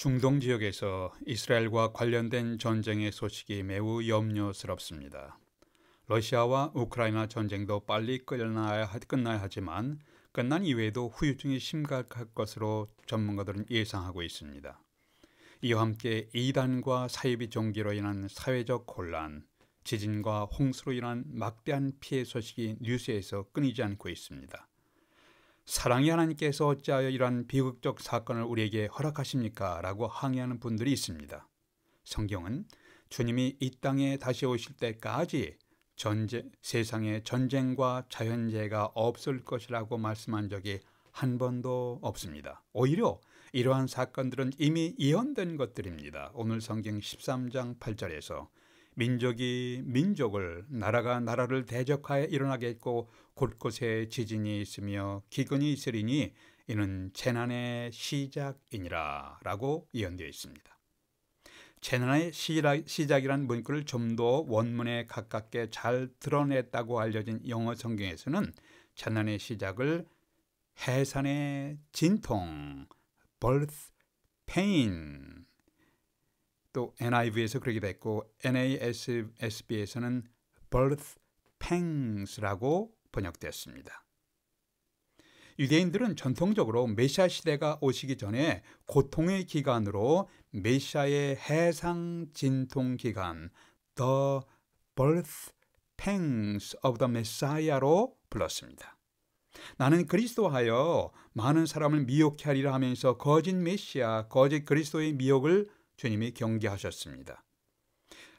중동 지역에서 이스라엘과 관련된 전쟁의 소식이 매우 염려스럽습니다. 러시아와 우크라이나 전쟁도 빨리 끝나야 하지만 끝난 이후에도 후유증이 심각할 것으로 전문가들은 예상하고 있습니다. 이와 함께 이단과 사이비 종교로 인한 사회적 혼란, 지진과 홍수로 인한 막대한 피해 소식이 뉴스에서 끊이지 않고 있습니다. 사랑의 하나님께서 어찌하여 이러한 비극적 사건을 우리에게 허락하십니까? 라고 항의하는 분들이 있습니다. 성경은 주님이 이 땅에 다시 오실 때까지 세상에 전쟁과 자연재해가 없을 것이라고 말씀한 적이 한 번도 없습니다. 오히려 이러한 사건들은 이미 예언된 것들입니다. 오늘 성경 13장 8절에서 민족이 민족을, 나라가 나라를 대적하여 일어나겠고 곳곳에 지진이 있으며 기근이 있으리니 이는 재난의 시작이니라 라고 예언되어 있습니다. 재난의 시작이라는 문구를 좀 더 원문에 가깝게 잘 드러냈다고 알려진 영어 성경에서는 재난의 시작을 해산의 진통, birth pain, 또 NIV에서 그렇게 됐고 NASB에서는 birth pangs라고 번역되었습니다. 유대인들은 전통적으로 메시아 시대가 오시기 전에 고통의 기간으로 메시아의 해상 진통 기간, the birth pangs of the Messiah로 불렀습니다. 나는 그리스도하여 많은 사람을 미혹케 하리라 하면서 거짓 메시아, 거짓 그리스도의 미혹을 주님이 경계하셨습니다.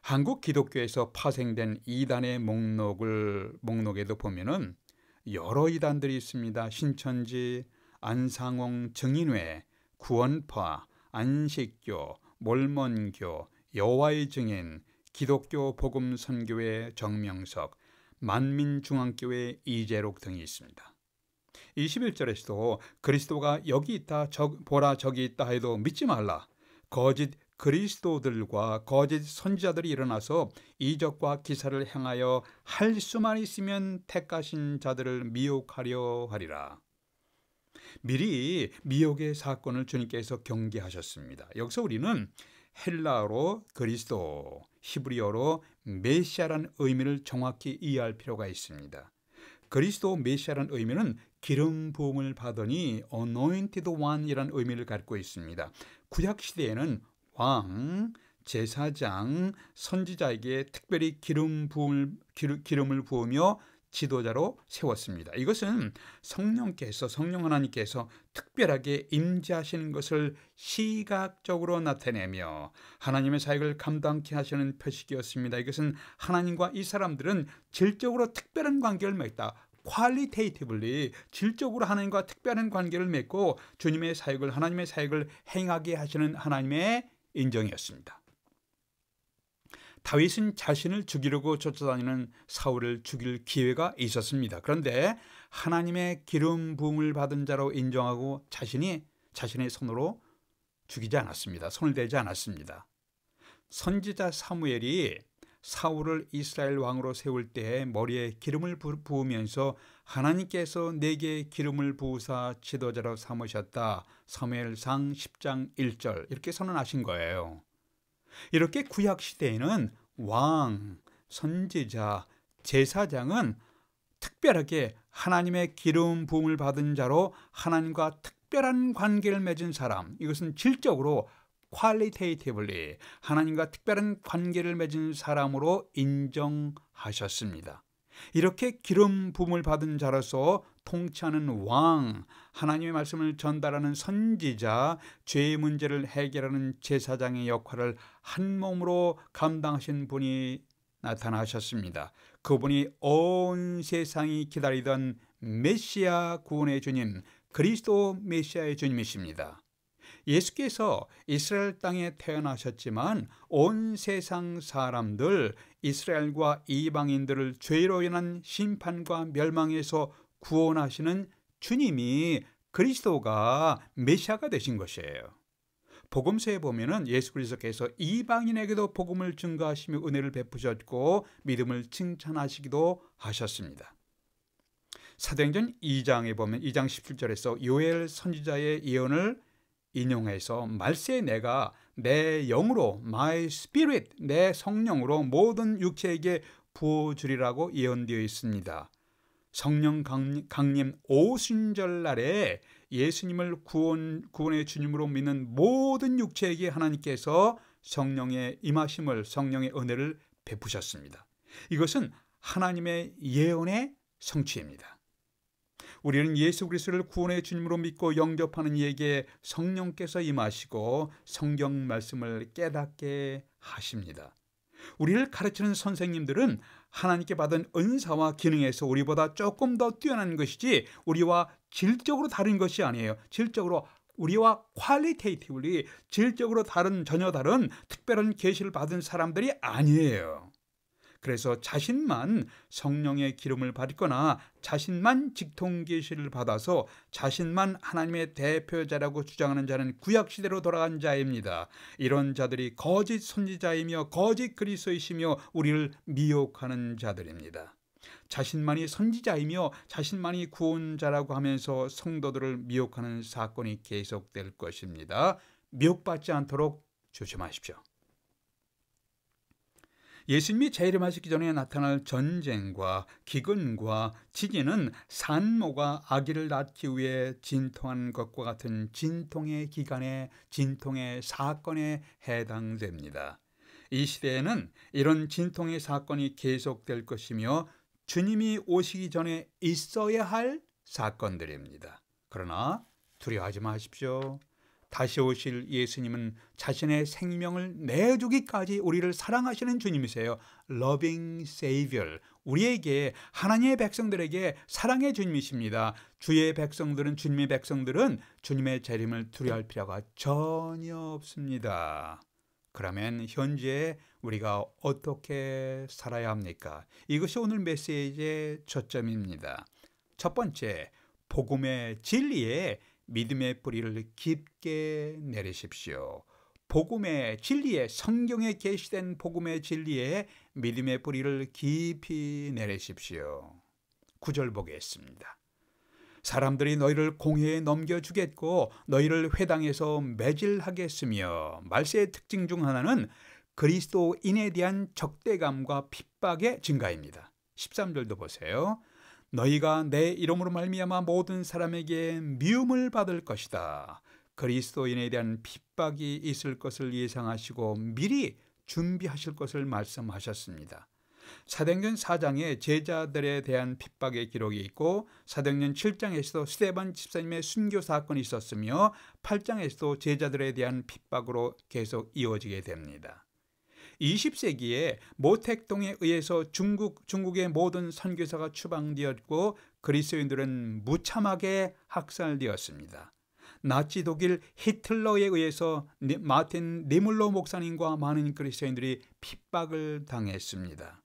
한국 기독교에서 파생된 이단의 목록에도 보면은 여러 이단들이 있습니다. 신천지, 안상홍 증인회, 구원파, 안식교, 몰몬교, 여호와의 증인, 기독교 복음선교회 정명석, 만민중앙교회 이재록 등이 있습니다. 21절에서도 그리스도가 여기 있다, 보라 저기 있다 해도 믿지 말라. 거짓 그리스도들과 거짓 선지자들이 일어나서 이적과 기사를 행하여 할 수만 있으면 택하신 자들을 미혹하려 하리라. 미리 미혹의 사건을 주님께서 경계하셨습니다. 여기서 우리는 헬라어로 그리스도, 히브리어로 메시아라는 의미를 정확히 이해할 필요가 있습니다. 그리스도 메시아라는 의미는 기름 부음을 받으니 anointed one이라는 의미를 갖고 있습니다. 구약 시대에는 왕, 제사장, 선지자에게 특별히 기름을 부으며 지도자로 세웠습니다. 이것은 성령 하나님께서 특별하게 임재하시는 것을 시각적으로 나타내며 하나님의 사역을 감당케 하시는 표식이었습니다. 이것은 하나님과 이 사람들은 질적으로 특별한 관계를 맺다. qualitatively, 질적으로 하나님과 특별한 관계를 맺고 주님의 사역을, 하나님의 사역을 행하게 하시는 하나님의 인정이었습니다. 다윗은 자신을 죽이려고 쫓아다니는 사울을 죽일 기회가 있었습니다. 그런데 하나님의 기름 부음을 받은 자로 인정하고 자신의 손으로 죽이지 않았습니다. 손을 대지 않았습니다. 선지자 사무엘이 사울을 이스라엘 왕으로 세울 때에 머리에 기름을 부으면서 하나님께서 내게 기름을 부으사 지도자로 삼으셨다. 사무엘상 10장 1절 이렇게 선언하신 거예요. 이렇게 구약 시대에는 왕, 선지자, 제사장은 특별하게 하나님의 기름 부음을 받은 자로 하나님과 특별한 관계를 맺은 사람, 이것은 질적으로 qualitatively 하나님과 특별한 관계를 맺은 사람으로 인정하셨습니다. 이렇게 기름 부음을 받은 자로서 통치하는 왕, 하나님의 말씀을 전달하는 선지자, 죄의 문제를 해결하는 제사장의 역할을 한 몸으로 감당하신 분이 나타나셨습니다. 그분이 온 세상이 기다리던 메시아 구원의 주님, 그리스도 메시아의 주님이십니다. 예수께서 이스라엘 땅에 태어나셨지만 온 세상 사람들, 이스라엘과 이방인들을 죄로 인한 심판과 멸망에서 구원하시는 주님이 그리스도가 메시아가 되신 것이에요. 복음서에 보면은 예수 그리스도께서 이방인에게도 복음을 증거하시며 은혜를 베푸셨고 믿음을 칭찬하시기도 하셨습니다. 사도행전 2장에 보면 2장 17절에서 요엘 선지자의 예언을 인용해서 말세에 내가 내 영으로 my spirit, 내 성령으로 모든 육체에게 부어주리라고 예언되어 있습니다. 성령 강림 오순절 날에 예수님을 구원의 주님으로 믿는 모든 육체에게 하나님께서 성령의 임하심을, 성령의 은혜를 베푸셨습니다. 이것은 하나님의 예언의 성취입니다. 우리는 예수 그리스도를 구원의 주님으로 믿고 영접하는 이에게 성령께서 임하시고 성경 말씀을 깨닫게 하십니다. 우리를 가르치는 선생님들은 하나님께 받은 은사와 기능에서 우리보다 조금 더 뛰어난 것이지 우리와 질적으로 다른 것이 아니에요. 질적으로 우리와 퀄리테이티브리 질적으로 전혀 다른 특별한 계시를 받은 사람들이 아니에요. 그래서 자신만 성령의 기름을 받거나 자신만 직통계시를 받아서 자신만 하나님의 대표자라고 주장하는 자는 구약시대로 돌아간 자입니다. 이런 자들이 거짓 선지자이며 거짓 그리스도이시며 우리를 미혹하는 자들입니다. 자신만이 선지자이며 자신만이 구원자라고 하면서 성도들을 미혹하는 사건이 계속될 것입니다. 미혹받지 않도록 조심하십시오. 예수님이 재림하시기 전에 나타날 전쟁과 기근과 지진은 산모가 아기를 낳기 위해 진통한 것과 같은 진통의 기간에, 진통의 사건에 해당됩니다. 이 시대에는 이런 진통의 사건이 계속될 것이며 주님이 오시기 전에 있어야 할 사건들입니다. 그러나 두려워하지 마십시오. 다시 오실 예수님은 자신의 생명을 내주기까지 우리를 사랑하시는 주님이세요. Loving Savior. 우리에게, 하나님의 백성들에게 사랑의 주님이십니다. 주의 백성들은, 주님의 백성들은 주님의 재림을 두려워할 필요가 전혀 없습니다. 그러면 현재 우리가 어떻게 살아야 합니까? 이것이 오늘 메시지의 초점입니다. 첫 번째, 복음의 진리에 믿음의 뿌리를 깊게 내리십시오. 복음의 진리에, 성경에 계시된 복음의 진리에 믿음의 뿌리를 깊이 내리십시오. 9절 보겠습니다. 사람들이 너희를 공회에 넘겨주겠고 너희를 회당에서 매질하겠으며, 말세의 특징 중 하나는 그리스도인에 대한 적대감과 핍박의 증가입니다. 13절도 보세요. 너희가 내 이름으로 말미암아 모든 사람에게 미움을 받을 것이다. 그리스도인에 대한 핍박이 있을 것을 예상하시고 미리 준비하실 것을 말씀하셨습니다. 사도행전 4장에 제자들에 대한 핍박의 기록이 있고, 사도행전 7장에서도 스데반 집사님의 순교 사건이 있었으며 8장에서도 제자들에 대한 핍박으로 계속 이어지게 됩니다. 20세기에 모택동에 의해서 중국의 모든 선교사가 추방되었고 그리스도인들은 무참하게 학살되었습니다. 나치 독일 히틀러에 의해서 마틴 니물로 목사님과 많은 그리스도인들이 핍박을 당했습니다.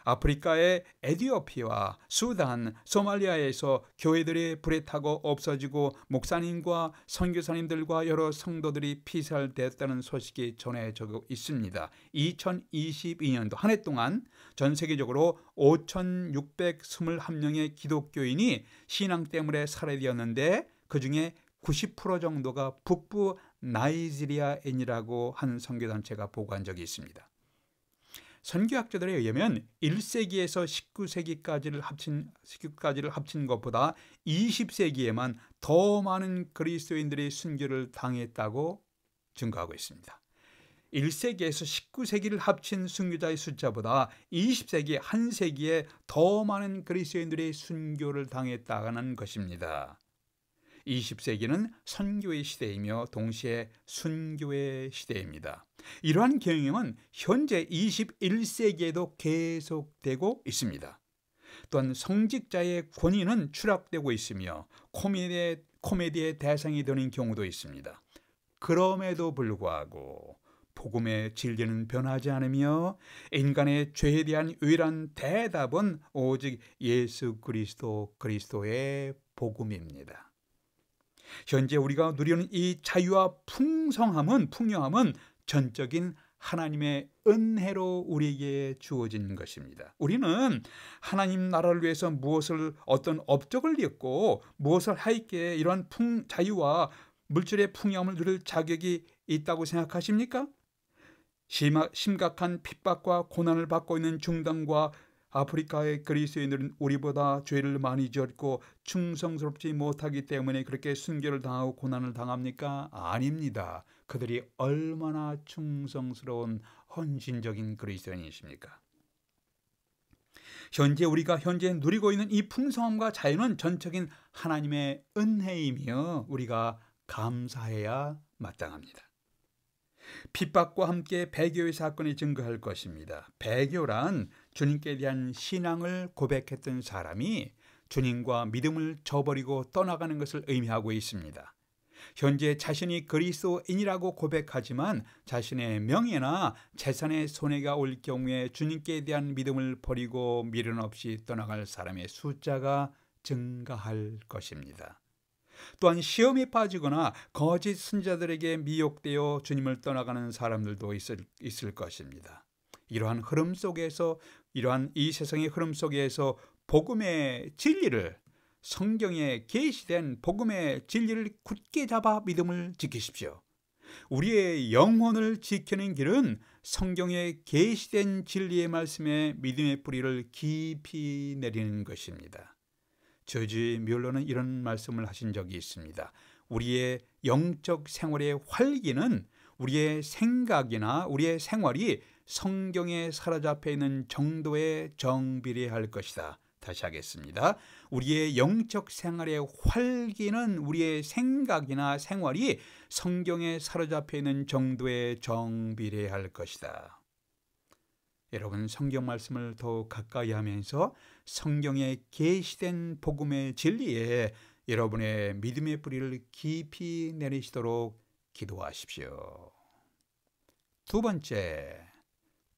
아프리카의 에티오피아, 수단, 소말리아에서 교회들이 불에 타고 없어지고 목사님과 선교사님들과 여러 성도들이 피살되었다는 소식이 전해지고 있습니다. 2022년도 한 해 동안 전 세계적으로 5,621명의 기독교인이 신앙 때문에 살해되었는데 그중에 90% 정도가 북부 나이지리아인이라고 한 선교단체가 보고한 적이 있습니다. 선교학자들에 의하면 1세기에서 19세기까지를 합친 것보다 20세기에만 더 많은 그리스도인들이 순교를 당했다고 증거하고 있습니다. 1세기에서 19세기를 합친 순교자의 숫자보다 20세기, 한 세기에 더 많은 그리스도인들이 순교를 당했다는 것입니다. 20세기는 선교의 시대이며 동시에 순교의 시대입니다. 이러한 경영은 현재 21세기에도 계속되고 있습니다. 또한 성직자의 권위는 추락되고 있으며 코미디의 대상이 되는 경우도 있습니다. 그럼에도 불구하고 복음의 진리는 변하지 않으며 인간의 죄에 대한 유일한 대답은 오직 예수 그리스도의 복음입니다. 현재 우리가 누리는 이 자유와 풍성함은, 풍요함은 전적인 하나님의 은혜로 우리에게 주어진 것입니다. 우리는 하나님 나라를 위해서 어떤 업적을 냈고 무엇을 하기에 이러한 자유와 물질의 풍요함을 누릴 자격이 있다고 생각하십니까? 심각한 핍박과 고난을 받고 있는 중동과 아프리카의 그리스도인들은 우리보다 죄를 많이 지었고 충성스럽지 못하기 때문에 그렇게 순교를 당하고 고난을 당합니까? 아닙니다. 그들이 얼마나 충성스러운 헌신적인 그리스도인이십니까? 우리가 현재 누리고 있는 이 풍성함과 자유는 전적인 하나님의 은혜이며 우리가 감사해야 마땅합니다. 핍박과 함께 배교의 사건이 증거할 것입니다. 배교란 주님께 대한 신앙을 고백했던 사람이 주님과 믿음을 저버리고 떠나가는 것을 의미하고 있습니다. 현재 자신이 그리스도인이라고 고백하지만 자신의 명예나 재산에 손해가 올 경우에 주님께 대한 믿음을 버리고 미련 없이 떠나갈 사람의 숫자가 증가할 것입니다. 또한 시험에 빠지거나 거짓 선지자들에게 미혹되어 주님을 떠나가는 사람들도 있을 것입니다. 이러한 이 세상의 흐름 속에서 복음의 진리를, 성경에 계시된 복음의 진리를 굳게 잡아 믿음을 지키십시오. 우리의 영혼을 지키는 길은 성경에 계시된 진리의 말씀에 믿음의 뿌리를 깊이 내리는 것입니다. 저지 뮬러는 이런 말씀을 하신 적이 있습니다. 우리의 영적 생활의 활기는 우리의 생각이나 우리의 생활이 성경에 사로잡혀 있는 정도에 정비례할 것이다. 다시 하겠습니다. 우리의 영적 생활의 활기는 우리의 생각이나 생활이 성경에 사로잡혀 있는 정도에 정비례할 것이다. 여러분, 성경 말씀을 더욱 가까이 하면서 성경에 계시된 복음의 진리에 여러분의 믿음의 뿌리를 깊이 내리시도록 기도하십시오. 두 번째,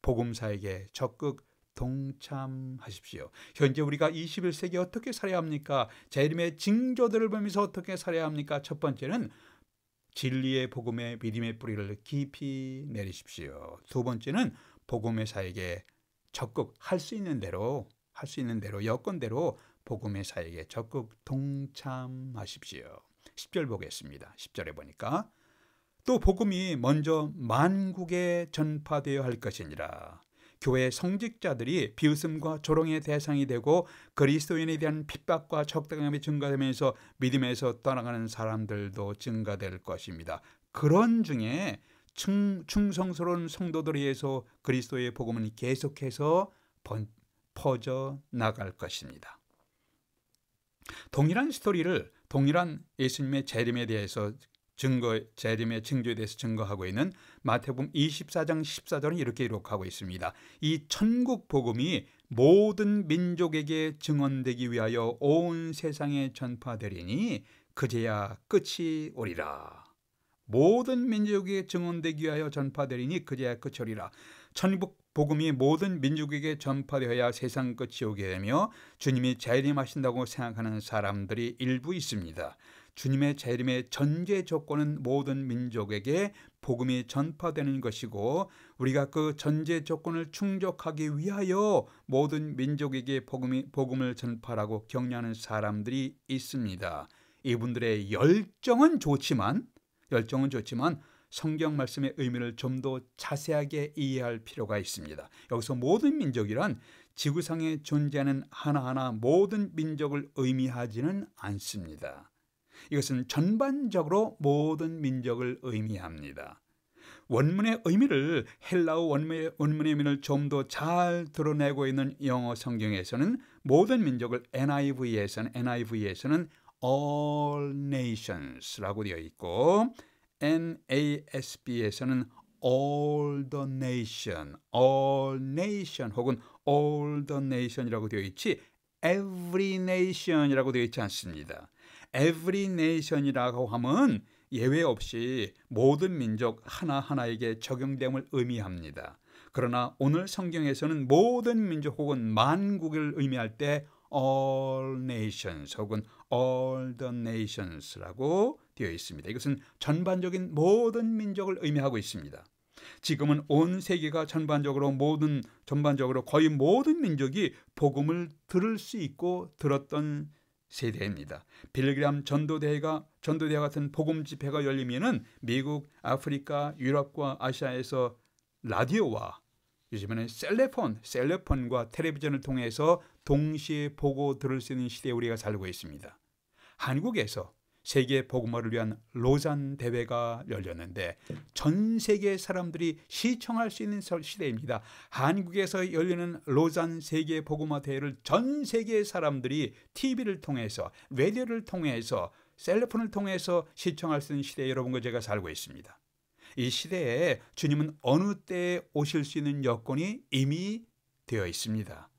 복음사에게 적극 동참하십시오. 현재 우리가 21세기 어떻게 살아야 합니까? 재림의 징조들을 보면서 어떻게 살아야 합니까? 첫 번째는 진리의 복음의 믿음의 뿌리를 깊이 내리십시오. 두 번째는 복음의 사에게 적극 할 수 있는 대로 여건대로 복음의 사에게 적극 동참하십시오. 10절 보겠습니다. 10절에 보니까 또 복음이 먼저 만국에 전파되어야 할 것이니라. 교회 성직자들이 비웃음과 조롱의 대상이 되고 그리스도인에 대한 핍박과 적대감이 증가되면서 믿음에서 떠나가는 사람들도 증가될 것입니다. 그런 중에 충성스러운 성도들에 의해서 그리스도의 복음은 계속해서 퍼져 나갈 것입니다. 동일한 예수님의 재림에 대해서 재림의 징조에 대해서 증거하고 있는 마태복음 24장 14절은 이렇게 기록하고 있습니다. 이 천국 복음이 모든 민족에게 증언되기 위하여 온 세상에 전파되리니 그제야 끝이 오리라. 모든 민족에게 증언되기 위하여 전파되리니 그제야 끝이 오리라. 천국 복음이 모든 민족에게 전파되어야 세상 끝이 오게 되며 주님이 재림하신다고 생각하는 사람들이 일부 있습니다. 주님의 재림의 전제 조건은 모든 민족에게 복음이 전파되는 것이고 우리가 그 전제 조건을 충족하기 위하여 모든 민족에게 복음을 전파하라고 격려하는 사람들이 있습니다. 이분들의 열정은 좋지만 성경 말씀의 의미를 좀 더 자세하게 이해할 필요가 있습니다. 여기서 모든 민족이란 지구상에 존재하는 하나하나 모든 민족을 의미하지는 않습니다. 이것은 전반적으로 모든 민족을 의미합니다. 원문의 의미를 헬라어 원문의 의미를 좀 더 잘 드러내고 있는 영어 성경에서는 모든 민족을 NIV에서는 all nations라고 되어 있고 NASB에서는 all the nation 혹은 all the nation이라고 되어 있지 every nation이라고 되어 있지 않습니다. every nation이라고 하면 예외 없이 모든 민족 하나하나에게 적용됨을 의미합니다. 그러나 오늘 성경에서는 모든 민족 혹은 만국을 의미할 때 all nations 혹은 all the nations라고 되어 있습니다. 이것은 전반적인 모든 민족을 의미하고 있습니다. 지금은 온 세계가 전반적으로 거의 모든 민족이 복음을 들을 수 있고 들었던 세대입니다. 빌그램 전도대회와 같은 복음 집회가 열리면은 미국, 아프리카, 유럽과 아시아에서 라디오와 요즘에는 셀레폰과 텔레비전을 통해서 동시에 보고 들을 수 있는 시대에 우리가 살고 있습니다. 한국에서 세계 복음화를 위한 로잔 대회가 열렸는데 전 세계 사람들이 시청할 수 있는 시대입니다. 한국에서 열리는 로잔 세계 복음화 대회를 전 세계 사람들이 TV를 통해서, 라디오를 통해서, 셀레폰을 통해서 시청할 수 있는 시대에 여러분과 제가 살고 있습니다. 이 시대에 주님은 어느 때에 오실 수 있는 여건이 이미 되어 있습니다.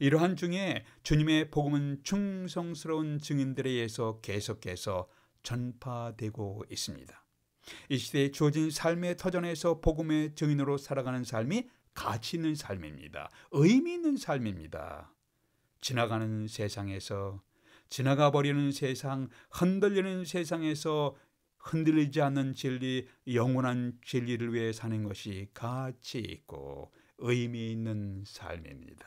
이러한 중에 주님의 복음은 충성스러운 증인들에 의해서 계속해서 전파되고 있습니다. 이 시대에 주어진 삶의 터전에서 복음의 증인으로 살아가는 삶이 가치 있는 삶입니다. 의미 있는 삶입니다. 지나가는 세상에서, 지나가 버리는 세상, 흔들리는 세상에서 흔들리지 않는 진리, 영원한 진리를 위해 사는 것이 가치 있고 의미 있는 삶입니다.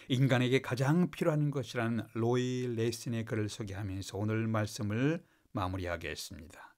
인간에게 가장 필요한 것이라는 로이 레슨의 글을 소개하면서 오늘 말씀을 마무리하겠습니다.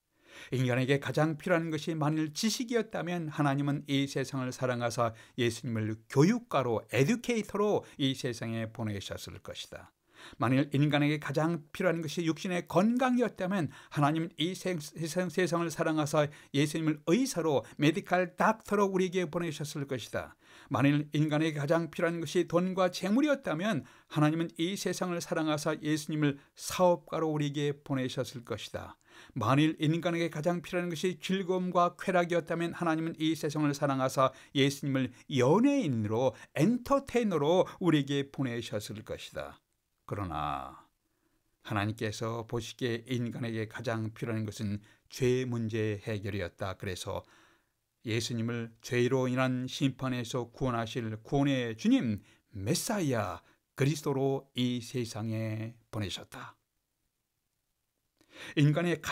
인간에게 가장 필요한 것이 만일 지식이었다면 하나님은 이 세상을 사랑하사 예수님을 교육가로, 에듀케이터로 이 세상에 보내셨을 것이다. 만일 인간에게 가장 필요한 것이 육신의 건강이었다면 하나님은 이 세상을 사랑하사 예수님을 의사로, 메디컬 닥터로 우리에게 보내셨을 것이다. 만일 인간에게 가장 필요한 것이 돈과 재물이었다면 하나님은 이 세상을 사랑하사 예수님을 사업가로 우리에게 보내셨을 것이다. 만일 인간에게 가장 필요한 것이 즐거움과 쾌락이었다면 하나님은 이 세상을 사랑하사 예수님을 연예인으로, 엔터테이너로 우리에게 보내셨을 것이다. 그러나 하나님께서 보시기에 인간에게 가장 필요한 것은 죄 문제 해결이었다. 그래서 예수님을 죄로 인한 심판에서 구원하실 구원의 주님, 메사이아 그리스도로 이 세상에 보내셨다. 인간의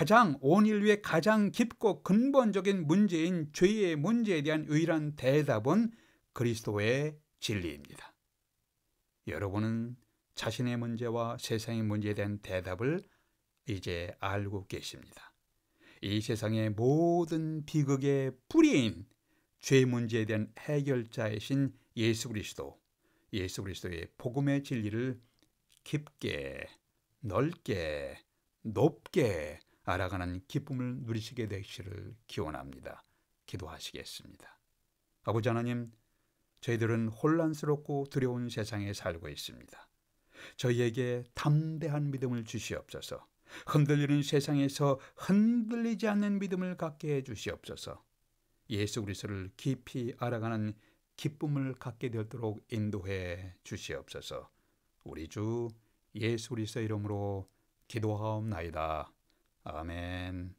온 인류의 가장 깊고 근본적인 문제인 죄의 문제에 대한 유일한 대답은 그리스도의 진리입니다. 여러분은 자신의 문제와 세상의 문제에 대한 대답을 이제 알고 계십니다. 이 세상의 모든 비극의 뿌리인 죄 문제에 대한 해결자이신 예수 그리스도의 복음의 진리를 깊게, 넓게, 높게 알아가는 기쁨을 누리시게 되시기를 기원합니다. 기도하시겠습니다. 아버지 하나님, 저희들은 혼란스럽고 두려운 세상에 살고 있습니다. 저희에게 담대한 믿음을 주시옵소서. 흔들리는 세상에서 흔들리지 않는 믿음을 갖게 해주시옵소서. 예수 그리스도를 깊이 알아가는 기쁨을 갖게 되도록 인도해 주시옵소서. 우리 주 예수 그리스도 이름으로 기도하옵나이다. 아멘.